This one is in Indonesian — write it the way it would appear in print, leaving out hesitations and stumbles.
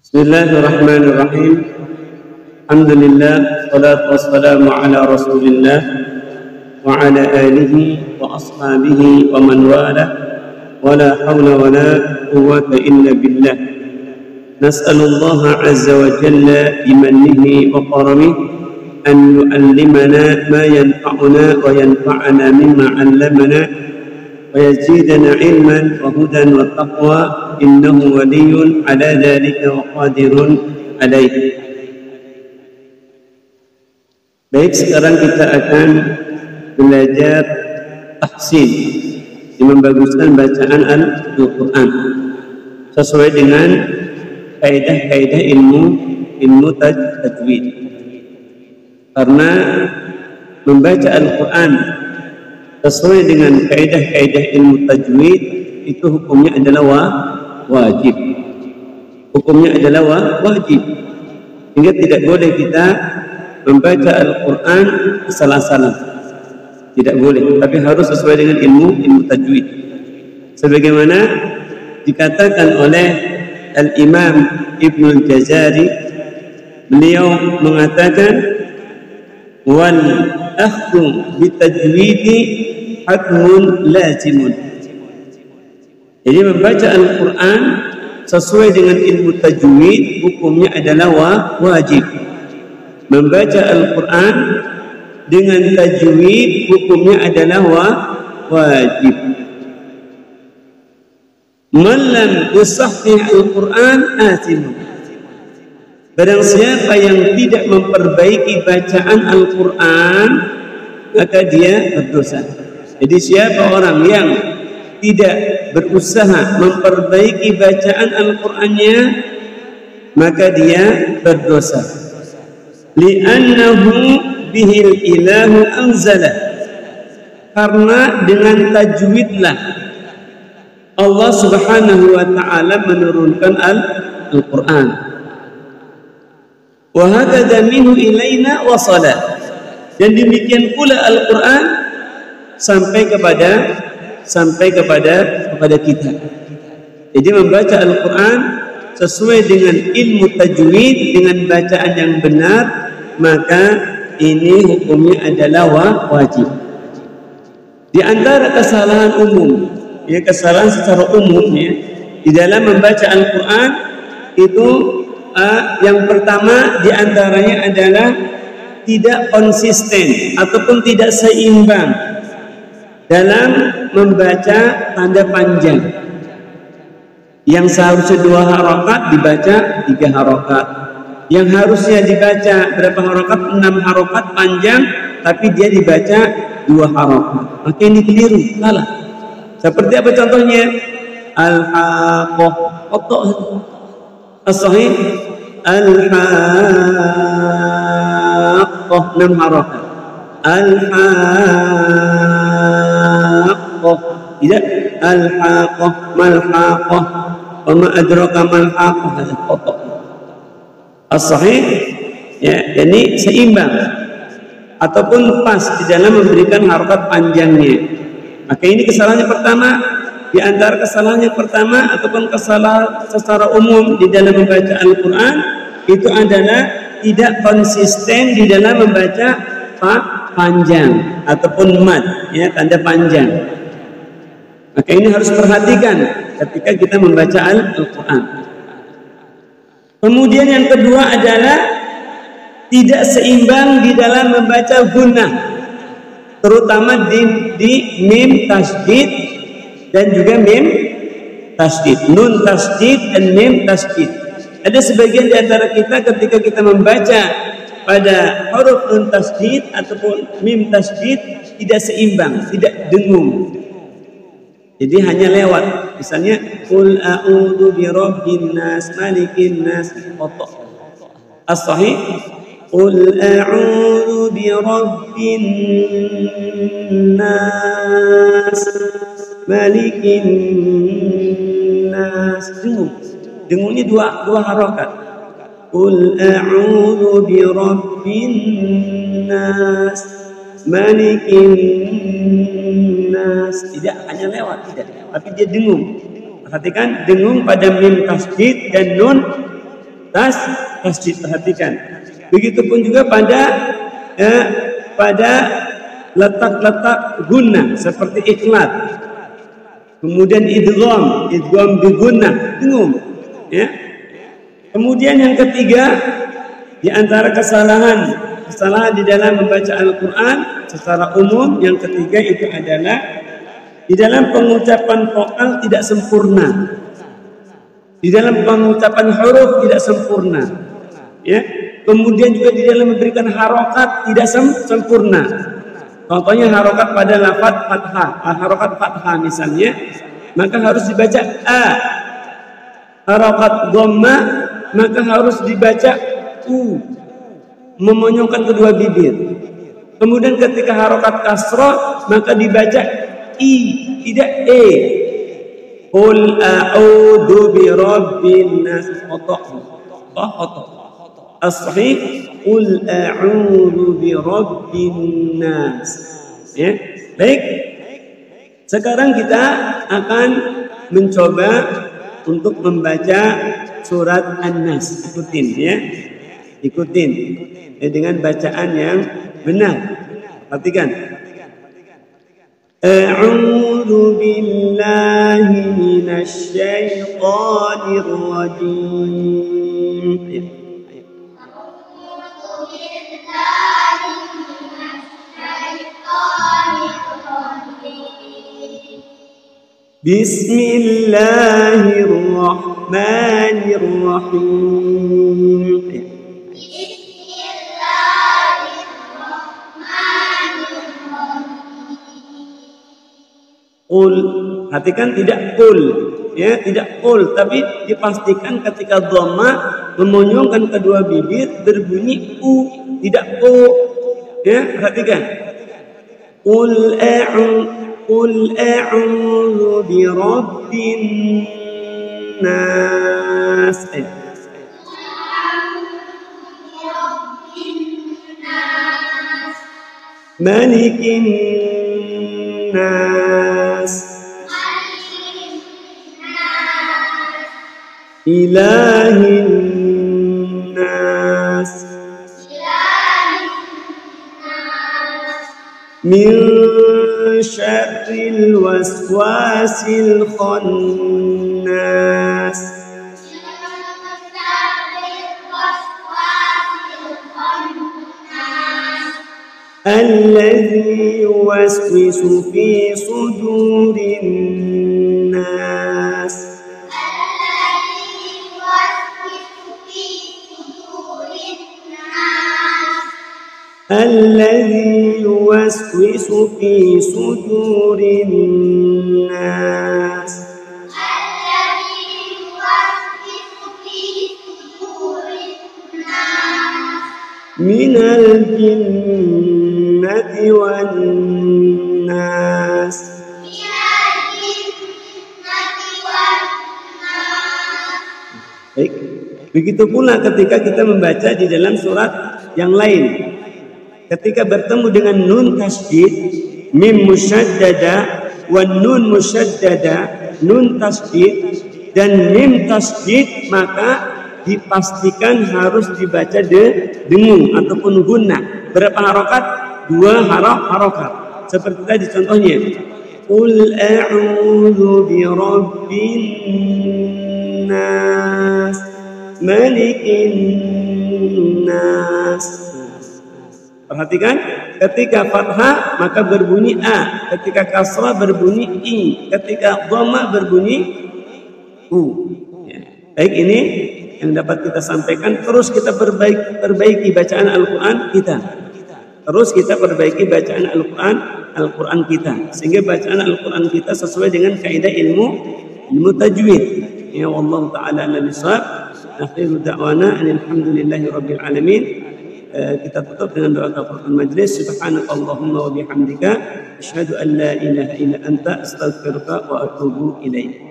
Bismillahirrahmanirrahim. Alhamdulillah, salatu wassalamu ala Rasulillah wa ala alihi wa ashabihi wa man wala wa la hawla wa la quwwata illa billah. Nas'alullah azza wa jalla bimannihi wa karamihi an yu'allimana ma yanfa'una wa yanfa'ana mimma 'allamana wa yazidana ilman wa hudan wa taqwa innahu waliyyun ala dhalika wa qadirun alaihi. Baik, sekarang kita akan belajar tahsin, membaguskan bacaan Al-Quran sesuai dengan kaidah-kaidah ilmu tajwid. Karena membaca Al-Quran sesuai dengan kaidah-kaidah ilmu tajwid itu hukumnya adalah wajib. Hukumnya adalah wajib. Sehingga tidak boleh kita membaca Al-Quran salah-salah. Tidak boleh, tapi harus sesuai dengan ilmu tajwid. Sebagaimana dikatakan oleh Al-Imam Ibnul Jazari, beliau mengatakan wal akhdhu bitajwidi hatmun lazimun. Jadi membaca Al-Quran sesuai dengan ilmu tajwid hukumnya adalah wajib. Membaca Al-Quran dengan tajwid hukumnya adalah wajib. Man lam yusahhih Al-Quran athim. Barang siapa yang tidak memperbaiki bacaan Al-Quran maka dia berdosa. Jadi siapa orang yang tidak berusaha memperbaiki bacaan Al-Qur'annya maka dia berdosa. Li'annahu bihil ilahu anzala, karena dengan tajwidlah Allah Subhanahu wa taala menurunkan Al-Qur'an. Wa hakadha minhu ilaina wasala, dan demikian pula Al-Qur'an sampai kepada kita. Jadi membaca Al-Quran sesuai dengan ilmu tajwid, dengan bacaan yang benar, maka ini hukumnya adalah wajib. Di antara kesalahan umum, ya kesalahan secara umum ya, di dalam membaca Al-Quran itu yang pertama di antaranya adalah tidak konsisten ataupun tidak seimbang dalam membaca tanda panjang. Yang seharusnya 2 harokat dibaca 3 harokat. Yang harusnya dibaca berapa harokat? 6 harokat panjang, tapi dia dibaca 2 harokat. Maka ini keliru, salah. Seperti apa contohnya? Al-Haqqah, as-sahih Al-Haqqah 6 harokat. Al-Haqqah, tidak Al-Haqqah, Mal-Haqqah, wa ma adraka Mal-Haqqah, hadza khata'. As-sahih ya, jadi seimbang ataupun pas di dalam memberikan harokat panjangnya. Maka ini kesalahan yang pertama. Di antara kesalahan yang pertama ataupun kesalahan secara umum di dalam membaca Al-Quran itu adalah tidak konsisten di dalam membaca panjang ataupun mad, ya, tanda panjang. Maka ini harus perhatikan ketika kita membaca Al-Quran. Kemudian yang kedua adalah tidak seimbang di dalam membaca gunnah, terutama di mim tasydid dan juga mim tasydid, nun tasydid dan mim tasydid. Ada sebagian di antara kita ketika kita membaca pada huruf nun tasydid ataupun mim tasydid tidak seimbang, tidak dengung. Jadi hanya lewat. Misalnya qul a'udzu birabbin nas malikin nas, qata'. As-sahih qul a'udzu birabbin nas malikin nas. Dengungnya dua harokat. Qul a'udzu birabbin nas malikin nas. Tidak hanya lewat, tidak, tapi dia dengung. Perhatikan, dengung pada mim tasydid dan nun tasdid, perhatikan. Begitupun juga pada letak-letak guna seperti ikhlat. Kemudian idgham bi gunnah, dengung. Ya. Kemudian yang ketiga, di antara kesalahan di dalam membaca Al-Qur'an secara umum, yang ketiga itu adalah di dalam pengucapan vokal tidak sempurna. Di dalam pengucapan huruf tidak sempurna. Ya. Kemudian juga di dalam memberikan harokat tidak sempurna. Contohnya harokat pada lafaz fathah, harokat fathah misalnya, maka harus dibaca a. Harokat dhamma maka harus dibaca u, memonyongkan kedua bibir. Kemudian ketika harokat kasrah maka dibaca i, tidak e. Qul a'udzu birabbin nas. Khotoh. As-sahih qul a'udzu birabbin nas. Ya. Baik. Sekarang kita akan mencoba untuk membaca surat An-Nas. Ikutin ya. Ikutin dengan bacaan yang benar. Perhatikan. A'udzu billahi minasy syaithanir rajim. Bismillahirrahmanirrahim. Qul, perhatikan tidak qul, ya, tidak qul, tapi dipastikan ketika dhamma memonyongkan kedua bibir berbunyi u, tidak u. Ya, perhatikan. Qul a'udzu birabbin nas. Malikin nas. Ilahin nas. Min syarril waswasil khannas. Alladzi yuwaswisu fi sudurin nas. Alladzi yuwaswisu fi sudurin nas. Minal jinnati wan nas. Baik, begitu pula ketika kita membaca di dalam surat yang lain. Ketika bertemu dengan nun tasydid, mim musyaddada, wan nun musyaddada, nun tasydid dan mim tasydid, maka dipastikan harus dibaca dengung ataupun gunnah. Berapa harokat? 2 harokat. Seperti tadi contohnya. Qul a'udzu birabbin nas, malikin nas. Perhatikan, ketika fathah maka berbunyi a, ketika kasrah berbunyi i, ketika dhamma berbunyi u. Ya. Baik, ini yang dapat kita sampaikan. Terus kita perbaiki bacaan Al-Quran kita. Terus kita perbaiki bacaan Al-Quran kita, sehingga bacaan Al-Quran kita sesuai dengan kaidah ilmu tajwid. Ya wallahu ta'ala a'lam bishawab. Akhiru da'wana alhamdulillahi rabbil alamin. Kita tutup dengan doa kafaratul majlis. Subhanakallahumma wa bihamdika asyhadu an la ilaha illa anta astaghfiruka wa atubu ilaik.